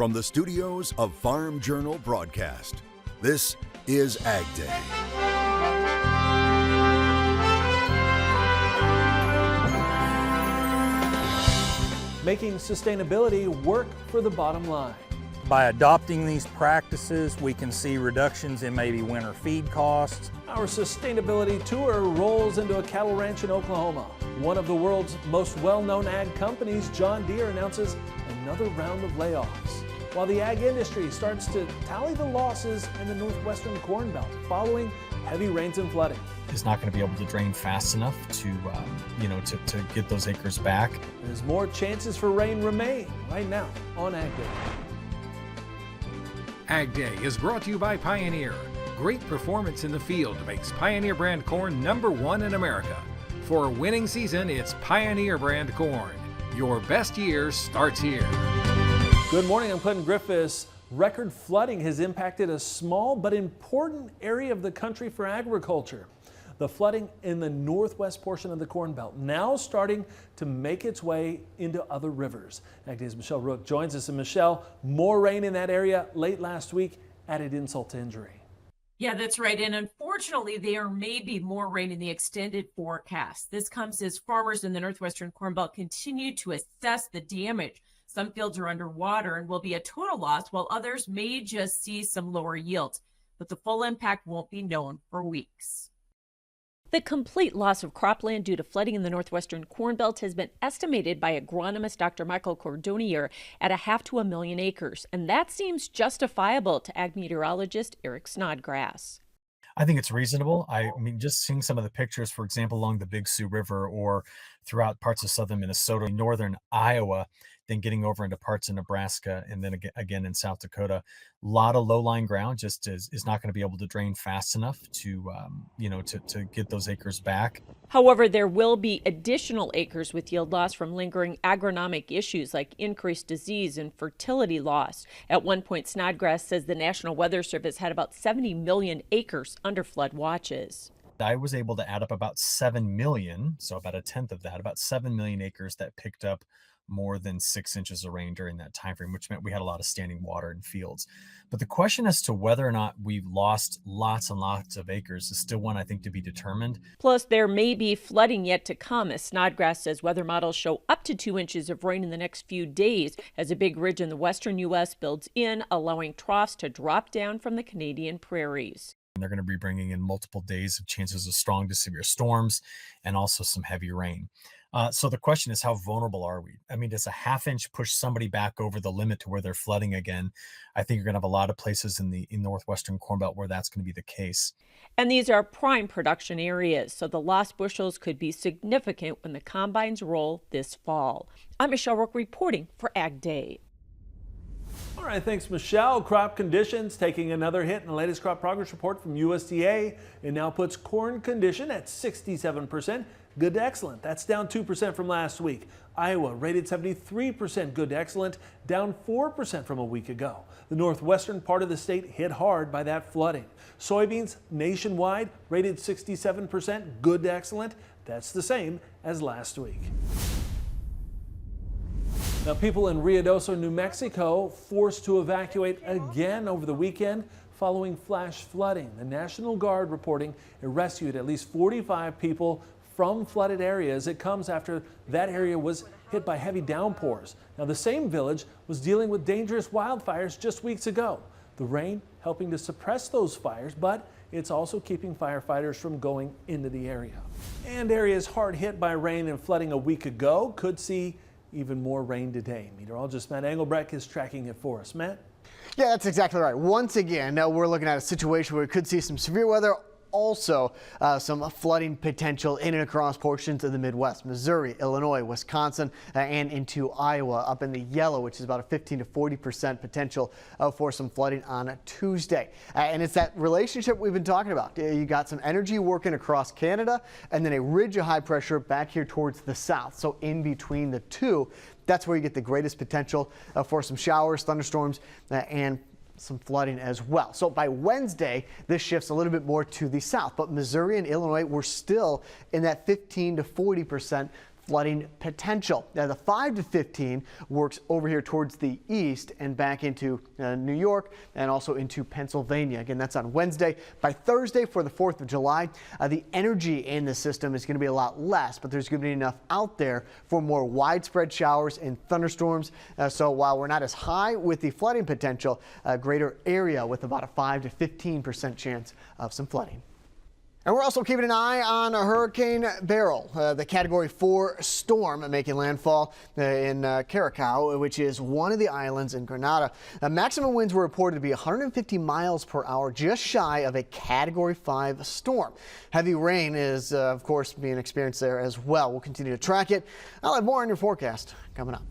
From the studios of Farm Journal Broadcast, this is AgDay. Making sustainability work for the bottom line. By adopting these practices, we can see reductions in maybe winter feed costs. Our sustainability tour rolls into a cattle ranch in Oklahoma. One of the world's most well-known ag companies, John Deere, announces another round of layoffs, while the ag industry starts to tally the losses in the northwestern Corn Belt following heavy rains and flooding. Is not going to be able to drain fast enough to get those acres back. There's more chances for rain remain right now on AgDay. AgDay is brought to you by Pioneer. Great performance in the field makes Pioneer brand corn #1 in America. For a winning season, it's Pioneer brand corn. Your best year starts here. Good morning, I'm Clinton Griffiths. Record flooding has impacted a small but important area of the country for agriculture. The flooding in the northwest portion of the Corn Belt now starting to make its way into other rivers. AgDay's Michelle Rook joins us. And Michelle, more rain in that area late last week added insult to injury. Yeah, that's right. And unfortunately, there may be more rain in the extended forecast. This comes as farmers in the northwestern Corn Belt continue to assess the damage. Some fields are underwater and will be a total loss, while others may just see some lower yields. But the full impact won't be known for weeks. The complete loss of cropland due to flooding in the northwestern Corn Belt has been estimated by agronomist Dr. Michael Cordonier at 1/2 to 1 million acres, and that seems justifiable to ag meteorologist Eric Snodgrass. I think it's reasonable. I mean, just seeing some of the pictures, for example, along the Big Sioux River or throughout parts of southern Minnesota, northern Iowa, then getting over into parts of Nebraska, and then again in South Dakota, a lot of low-lying ground just is not going to be able to drain fast enough to get those acres back. However, there will be additional acres with yield loss from lingering agronomic issues like increased disease and fertility loss. At one point, Snodgrass says the National Weather Service had about 70 million acres under flood watches. I was able to add up about 7 million, so about a tenth of that, about 7 million acres that picked up more than 6 inches of rain during that time frame, which meant we had a lot of standing water in fields. But the question as to whether or not we've lost lots and lots of acres is still one, I think, to be determined. Plus, there may be flooding yet to come, as Snodgrass says weather models show up to 2 inches of rain in the next few days as a big ridge in the western U.S. builds in, allowing troughs to drop down from the Canadian prairies. They're going to be bringing in multiple days of chances of strong to severe storms and also some heavy rain. So the question is, how vulnerable are we? I mean, does a 1/2 inch push somebody back over the limit to where they're flooding again? I think you're going to have a lot of places in northwestern Corn Belt where that's going to be the case. And these are prime production areas, so the lost bushels could be significant when the combines roll this fall. I'm Michelle Rook reporting for AgDay. All right, thanks, Michelle. Crop conditions taking another hit in the latest crop progress report from USDA. It now puts corn condition at 67%, good to excellent. That's down 2% from last week. Iowa rated 73% good to excellent, down 4% from a week ago. The northwestern part of the state hit hard by that flooding. Soybeans nationwide rated 67% good to excellent. That's the same as last week. Now, people in Ruidoso, New Mexico, forced to evacuate again over the weekend following flash flooding. The National Guard reporting it rescued at least 45 people from flooded areas. It comes after that area was hit by heavy downpours. Now, the same village was dealing with dangerous wildfires just weeks ago. The rain helping to suppress those fires, but it's also keeping firefighters from going into the area. And areas hard hit by rain and flooding a week ago could see even more rain today. Meteorologist Matt Engelbrecht is tracking it for us. Matt? Yeah, that's exactly right. Once again, we're looking at a situation where we could see some severe weather, also some flooding potential in and across portions of the Midwest, Missouri, Illinois, Wisconsin, and into Iowa, up in the yellow, which is about a 15 to 40% potential for some flooding on Tuesday. And it's that relationship we've been talking about. You got some energy working across Canada and then a ridge of high pressure back here towards the south. So in between the two, that's where you get the greatest potential for some showers, thunderstorms, and some flooding as well. So by Wednesday, this shifts a little bit more to the south, but Missouri and Illinois were still in that 15 to 40% flooding potential. Now, the 5 to 15 works over here towards the east and back into New York and also into Pennsylvania. Again, that's on Wednesday. By Thursday for the 4th of July, the energy in the system is going to be a lot less, but there's going to be enough out there for more widespread showers and thunderstorms. So while we're not as high with the flooding potential, a greater area with about a 5 to 15% chance of some flooding. And we're also keeping an eye on Hurricane Beryl, the Category 4 storm making landfall in Curacao, which is one of the islands in Grenada. Maximum winds were reported to be 150 miles per hour, just shy of a Category 5 storm. Heavy rain is, of course, being experienced there as well. We'll continue to track it. I'll have more on your forecast coming up.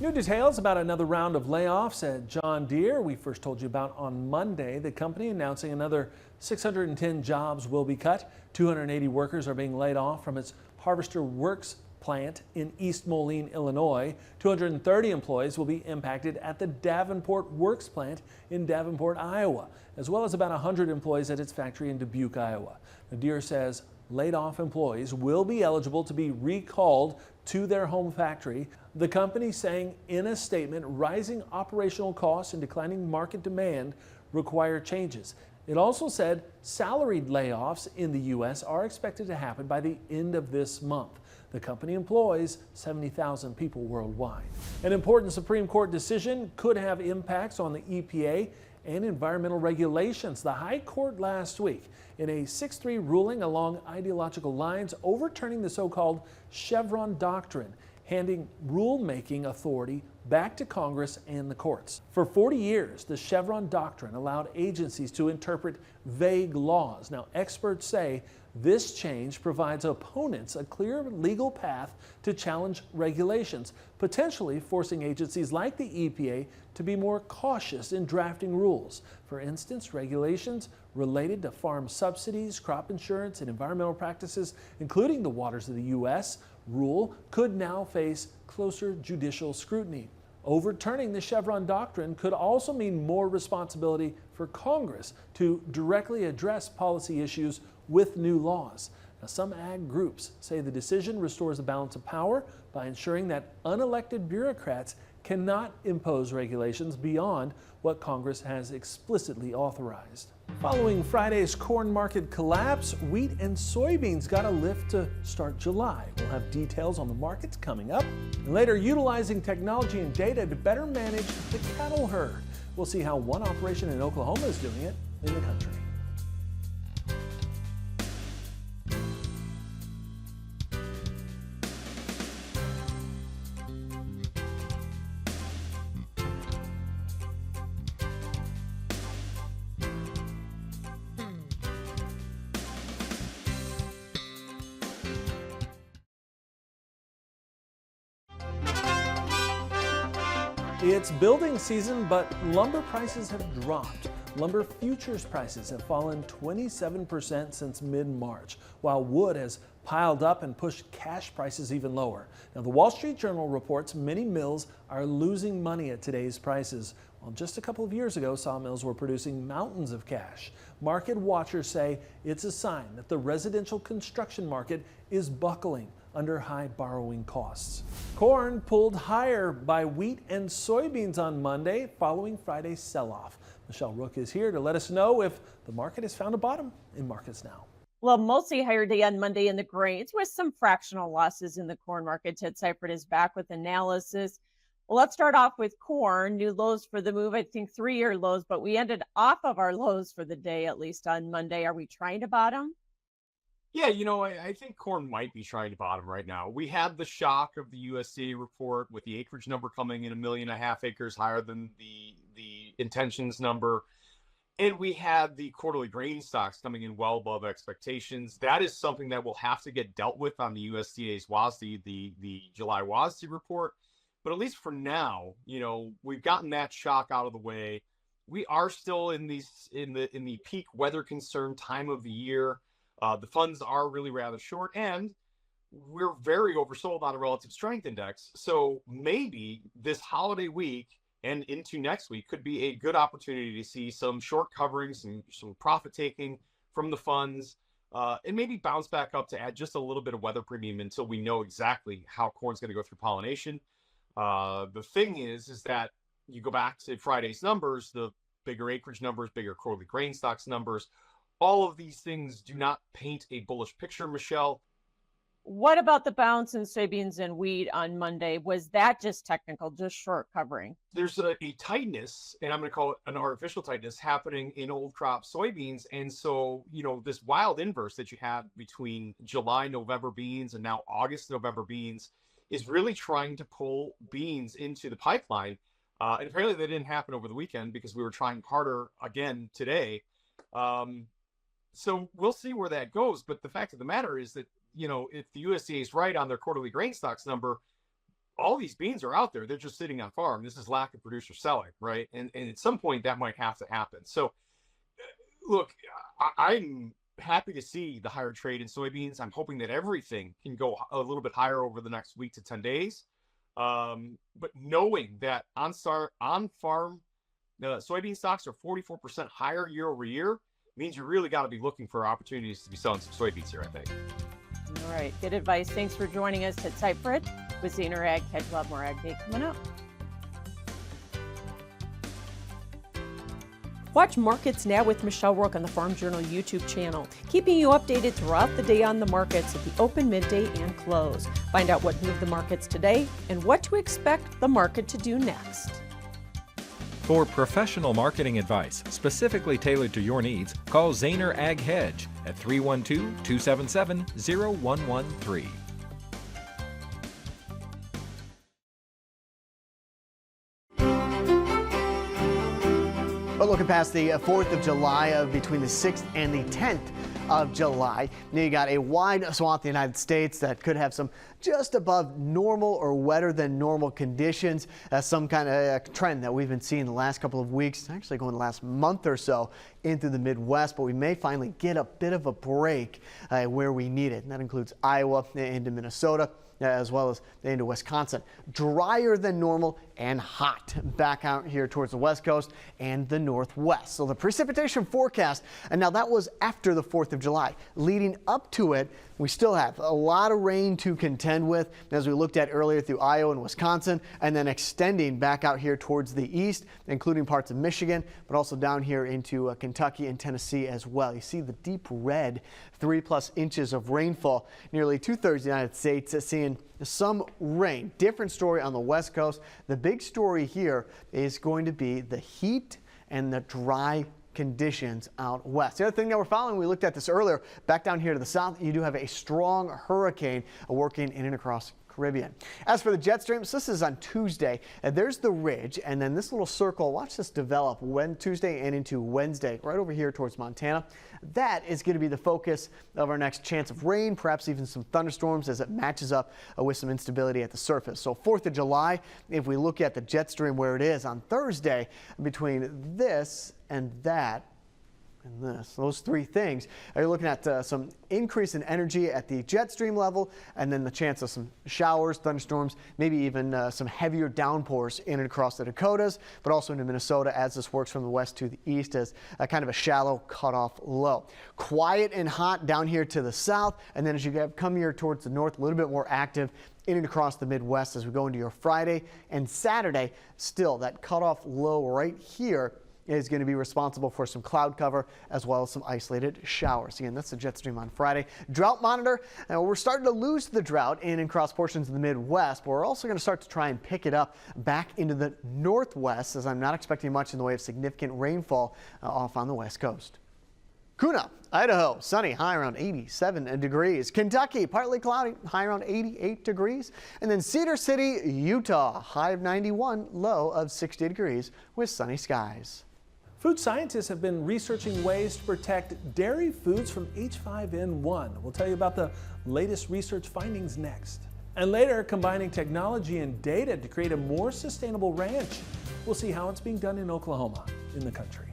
New details about another round of layoffs at John Deere. We first told you about on Monday. The company announcing another 610 jobs will be cut. 280 workers are being laid off from its Harvester Works plant in East Moline, Illinois. 230 employees will be impacted at the Davenport Works plant in Davenport, Iowa, as well as about 100 employees at its factory in Dubuque, Iowa. Now, Deere says laid off employees will be eligible to be recalled to their home factory. The company saying in a statement, rising operational costs and declining market demand require changes. It also said salaried layoffs in the U.S. are expected to happen by the end of this month. The company employs 70,000 people worldwide. An important Supreme Court decision could have impacts on the EPA and environmental regulations. The High Court last week, in a 6-3 ruling along ideological lines, overturning the so-called Chevron doctrine, handing rulemaking authority back to Congress and the courts. For 40 years, the Chevron doctrine allowed agencies to interpret vague laws. Now, experts say this change provides opponents a clear legal path to challenge regulations, potentially forcing agencies like the EPA to be more cautious in drafting rules. For instance, regulations related to farm subsidies, crop insurance, and environmental practices, including the waters of the U.S., rule could now face closer judicial scrutiny. Overturning the Chevron doctrine could also mean more responsibility for Congress to directly address policy issues with new laws. Now, some ag groups say the decision restores a balance of power by ensuring that unelected bureaucrats cannot impose regulations beyond what Congress has explicitly authorized. Following Friday's corn market collapse, wheat and soybeans got a lift to start July. We'll have details on the markets coming up. And later, utilizing technology and data to better manage the cattle herd. We'll see how one operation in Oklahoma is doing it in the country. It's building season, but lumber prices have dropped. Lumber futures prices have fallen 27% since mid-March, while wood has piled up and pushed cash prices even lower. Now, the Wall Street Journal reports many mills are losing money at today's prices, while just a couple of years ago, sawmills were producing mountains of cash. Market watchers say it's a sign that the residential construction market is buckling under high borrowing costs. Corn pulled higher by wheat and soybeans on Monday following Friday's sell-off. Michelle Rook is here to let us know if the market has found a bottom in markets now. Well, mostly higher day on Monday in the grains with some fractional losses in the corn market. Ted Seifert is back with analysis. Well, let's start off with corn. New lows for the move, I think 3-year lows, but we ended off of our lows for the day, at least on Monday. Are we trying to bottom? Yeah, I think corn might be trying to bottom right now. We had the shock of the USDA report with the acreage number coming in 1.5 million acres higher than the intentions number. And we had the quarterly grain stocks coming in well above expectations. That is something that will have to get dealt with on the USDA's WASDE, the July WASDE report. But at least for now, we've gotten that shock out of the way. We are still in the peak weather concern time of the year. The funds are really rather short, and we're very oversold on a relative strength index. So maybe this holiday week and into next week could be a good opportunity to see some short coverings and some profit taking from the funds. and maybe bounce back up to add just a little bit of weather premium until we know exactly how corn's going to go through pollination. The thing is that you go back to Friday's numbers, the bigger acreage numbers, bigger quarterly grain stocks numbers, all of these things do not paint a bullish picture, Michelle. What about the bounce in soybeans and wheat on Monday? Was that just technical, just short covering? There's a tightness, and I'm going to call it an artificial tightness, happening in old crop soybeans. And so, this wild inverse that you had between July, November beans and now August, November beans is really trying to pull beans into the pipeline. And apparently that didn't happen over the weekend because we were trying harder again today. So we'll see where that goes. But the fact of the matter is that, if the USDA is right on their quarterly grain stocks number, all these beans are out there. They're just sitting on farm. This is lack of producer selling, right? And at some point that might have to happen. So look, I'm happy to see the higher trade in soybeans. I'm hoping that everything can go a little bit higher over the next week to 10 days. But knowing that on-farm soybean stocks are 44% higher year over year means you really got to be looking for opportunities to be selling some soybeans here, I think. All right, good advice. Thanks for joining us at Site for It with Zaner Ag. Catch a lot more Ag Day coming up. Watch Markets Now with Michelle Rook on the Farm Journal YouTube channel, keeping you updated throughout the day on the markets at the open, midday, and close. Find out what moved the markets today and what to expect the market to do next. For professional marketing advice specifically tailored to your needs, call Zaner Ag Hedge at 312-277-0113. But looking past the 4th of July, between the 6th and the 10th of July, now you got a wide swath of the United States that could have some just above normal or wetter than normal conditions. Some kind of trend that we've been seeing the last couple of weeks, actually going the last month or so into the Midwest, but we may finally get a bit of a break where we need it. And that includes Iowa into Minnesota, as well as into Wisconsin. Drier than normal and hot back out here towards the West Coast and the Northwest. So the precipitation forecast, and now that was after the 4th of July. Leading up to it, we still have a lot of rain to contend with, as we looked at earlier through Iowa and Wisconsin, and then extending back out here towards the east, including parts of Michigan, but also down here into Kentucky and Tennessee as well. You see the deep red 3+ inches of rainfall. Nearly 2/3 of the United States seeing some rain. Different story on the West Coast. The big story here is going to be the heat and the dry conditions out west. The other thing that we're following, we looked at this earlier, back down here to the south, you do have a strong hurricane working in and across Caribbean. As for the jet stream, so this is on Tuesday. There's the ridge, and then this little circle, watch this develop Tuesday and into Wednesday, right over here towards Montana. That is going to be the focus of our next chance of rain, perhaps even some thunderstorms as it matches up with some instability at the surface. So 4th of July, if we look at the jet stream where it is on Thursday, between this and that, and this, those three things, you're looking at some increase in energy at the jet stream level, and then the chance of some showers, thunderstorms, maybe even some heavier downpours in and across the Dakotas, but also into Minnesota as this works from the west to the east as a kind of a shallow cutoff low. Quiet and hot down here to the south, and then as you come here towards the north, a little bit more active in and across the Midwest as we go into your Friday and Saturday. Still, that cutoff low right here is going to be responsible for some cloud cover as well as some isolated showers. Again, that's the jet stream on Friday. Drought monitor, we're starting to lose the drought in and across portions of the Midwest, but we're also going to start to try and pick it up back into the Northwest, as I'm not expecting much in the way of significant rainfall off on the West Coast. Kuna, Idaho, sunny, high around 87 degrees. Kentucky, partly cloudy, high around 88 degrees. And then Cedar City, Utah, high of 91, low of 60 degrees with sunny skies. Food scientists have been researching ways to protect dairy foods from H5N1. We'll tell you about the latest research findings next. And later, combining technology and data to create a more sustainable ranch. We'll see how it's being done in Oklahoma, in the country.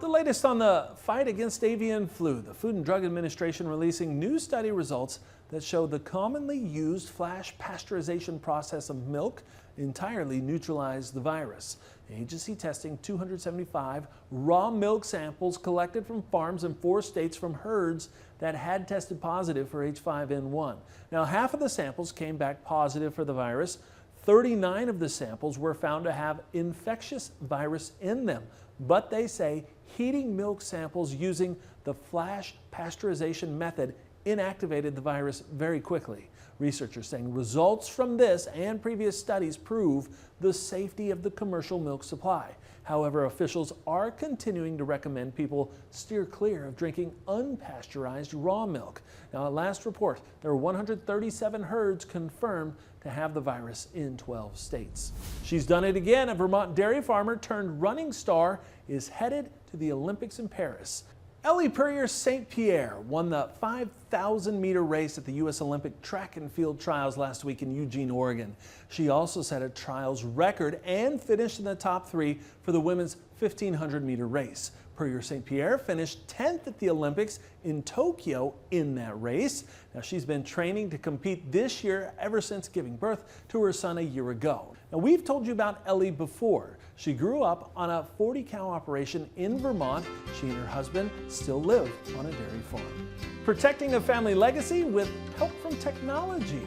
The Focused on the fight against avian flu, the Food and Drug Administration releasing new study results that show the commonly used flash pasteurization process of milk entirely neutralized the virus. The agency testing 275 raw milk samples collected from farms in 4 states from herds that had tested positive for H5N1. Now, half of the samples came back positive for the virus. 39 of the samples were found to have infectious virus in them, but they say heating milk samples using the flash pasteurization method inactivated the virus very quickly. Researchers saying results from this and previous studies prove the safety of the commercial milk supply. However, officials are continuing to recommend people steer clear of drinking unpasteurized raw milk. Now, at last report, there were 137 herds confirmed to have the virus in 12 states. She's done it again. A Vermont dairy farmer turned running star is headed to the Olympics in Paris. Ellie St. Pierre won the 5,000-meter race at the U.S. Olympic track and field trials last week in Eugene, Oregon. She also set a trials record and finished in the top 3 for the women's 1,500-meter race. St. Pierre finished 10th at the Olympics in Tokyo in that race. Now, she's been training to compete this year ever since giving birth to her son a year ago. Now, we've told you about Ellie before. She grew up on a 40-cow operation in Vermont. She and her husband still live on a dairy farm. Protecting a family legacy with help from technology.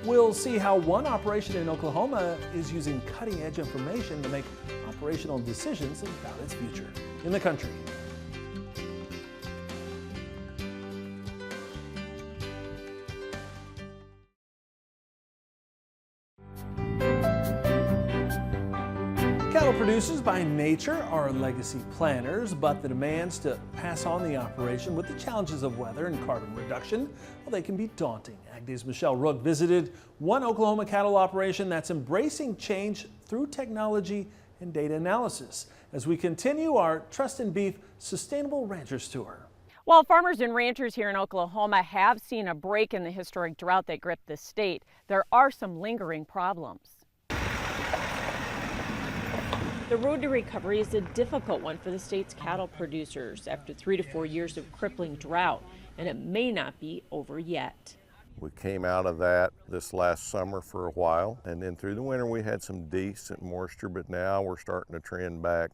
We'll see how one operation in Oklahoma is using cutting-edge information to make operational decisions about its future in the country. Cattle producers by nature are legacy planners, but the demands to pass on the operation with the challenges of weather and carbon reduction, well, they can be daunting. AgDay's Michelle Rook visited one Oklahoma cattle operation that's embracing change through technology and data analysis as we continue our Trust in Beef Sustainable Ranchers Tour. While farmers and ranchers here in Oklahoma have seen a break in the historic drought that gripped the state, there are some lingering problems. The road to recovery is a difficult one for the state's cattle producers after 3 to 4 years of crippling drought, and it may not be over yet. We came out of that this last summer for a while, and then through the winter we had some decent moisture, but now we're starting to trend back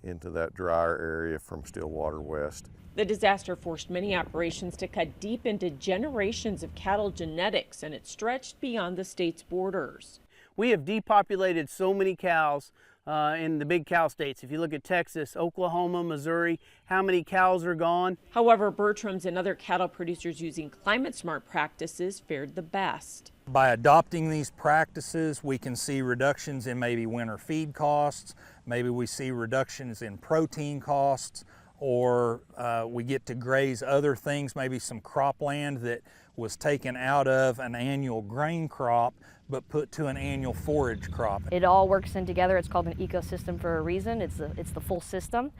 into that drier area from Stillwater west. The disaster forced many operations to cut deep into generations of cattle genetics, and it stretched beyond the state's borders. We have depopulated so many cows in the big cow states. If you look at Texas, Oklahoma, Missouri, how many cows are gone? However, Bertram's and other cattle producers using climate-smart practices fared the best. By adopting these practices, we can see reductions in maybe winter feed costs, maybe we see reductions in protein costs, or we get to graze other things, maybe some cropland that was taken out of an annual grain crop but put to an annual forage crop. It all works in together. It's called an ecosystem for a reason. It's the full system,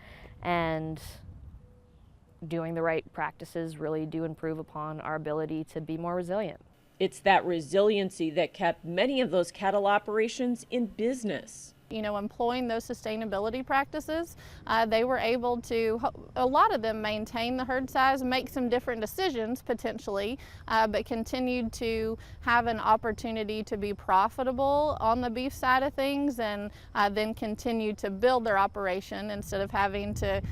and doing the right practices really do improve upon our ability to be more resilient. It's that resiliency that kept many of those cattle operations in business. You know, employing those sustainability practices, they were able to, a lot of them, maintain the herd size, make some different decisions potentially, but continued to have an opportunity to be profitable on the beef side of things, and then continue to build their operation instead of having to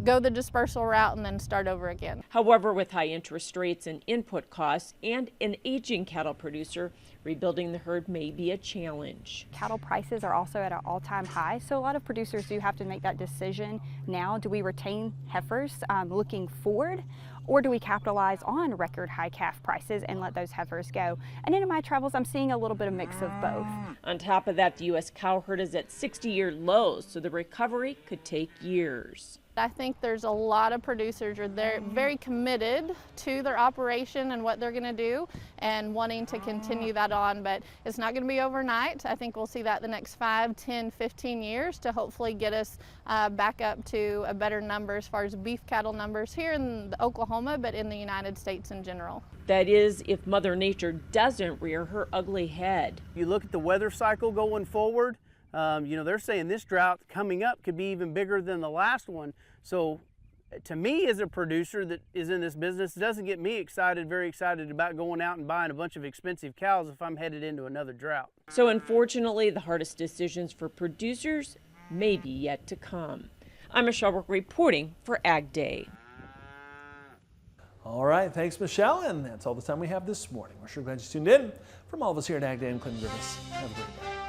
go the dispersal route and then start over again. However, with high interest rates and input costs and an aging cattle producer, rebuilding the herd may be a challenge. Cattle prices are also at an all-time high, so a lot of producers do have to make that decision now. Do we retain heifers looking forward, or do we capitalize on record high calf prices and let those heifers go? And in my travels, I'm seeing a little bit of mix of both. On top of that, the U.S. cow herd is at 60-year lows, so the recovery could take years. I think there's a lot of producers are there very committed to their operation and what they're going to do and wanting to continue that on, but it's not going to be overnight. I think we'll see that the next 5, 10, 15 years to hopefully get us back up to a better number as far as beef cattle numbers here in Oklahoma, but in the United States in general. That is, if Mother Nature doesn't rear her ugly head. You look at the weather cycle going forward, You know, they're saying this drought coming up could be even bigger than the last one. So to me, as a producer that is in this business, it doesn't get me excited, very excited about going out and buying a bunch of expensive cows if I'm headed into another drought. So unfortunately, the hardest decisions for producers may be yet to come. I'm Michelle Rook reporting for AgDay. All right, thanks, Michelle, and that's all the time we have this morning. We're sure glad you tuned in. From all of us here at AgDay, I'm Clinton Griffiths. Have a great day.